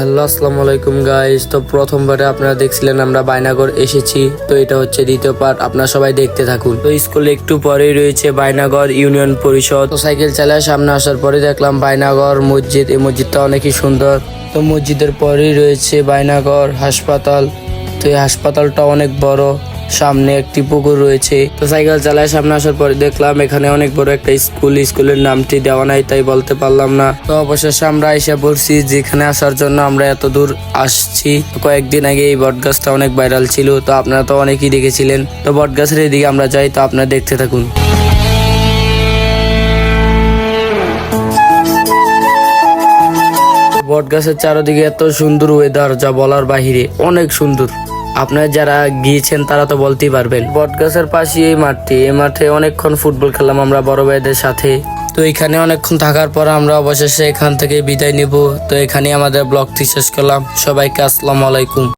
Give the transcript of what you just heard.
Hello, আসসালামু আলাইকুম guys. তো প্রথমবারে আপনারা দেখছিলেন আমরা বাইনাগর এসেছি, তো এটা হচ্ছে দ্বিতীয় পার্ট। আপনারা সবাই দেখতে থাকুন। তো স্কুলে একটু পরেই রয়েছে বাইনাগর ইউনিয়ন পরিষদ। তো সাইকেল চালায় সামনে আসার পরে দেখলাম বাইনাগর মসজিদ। এই মসজিদটা অনেকই সুন্দর। তো মসজিদের পরেই রয়েছে বাইনাগর হাসপাতাল। তো এই হাসপাতালটা অনেক বড়, সামনে একটি পুকুর রয়েছে। তো সাইকেল চালায় সামনে আসার পরে দেখলাম এখানে অনেক বড় একটা স্কুল। স্কুলের নামটি দেওয়া নাই তাই বলতে পারলাম না। তো অবশেষে আমরা এসে পড়ছি যেখানে আসার জন্য আমরা এত দূর আসছি। কয়েকদিন আগে এই বটগাছটা অনেক ভাইরাল ছিল, তো আপনারা তো অনেকেই দেখেছিলেন। তো বটগাছের এদিকে আমরা যাই, তো আপনারা দেখতে থাকুন। বটগাছের চারদিকে এত সুন্দর ওয়েদার, যা বলার বাহিরে, অনেক সুন্দর। আপনারা যারা গিয়েছেন তারা তো বলতেই পারবেন। বটগাছের পাশে এই মাঠটি, এই মাঠে অনেকক্ষণ ফুটবল খেললাম আমরা বড় ভাইদের সাথে। তো এখানে অনেকক্ষণ থাকার পর আমরা অবশেষে এখান থেকে বিদায় নিব। তো এখানে আমাদের ব্লগটি শেষ করলাম। সবাইকে আসসালামু আলাইকুম।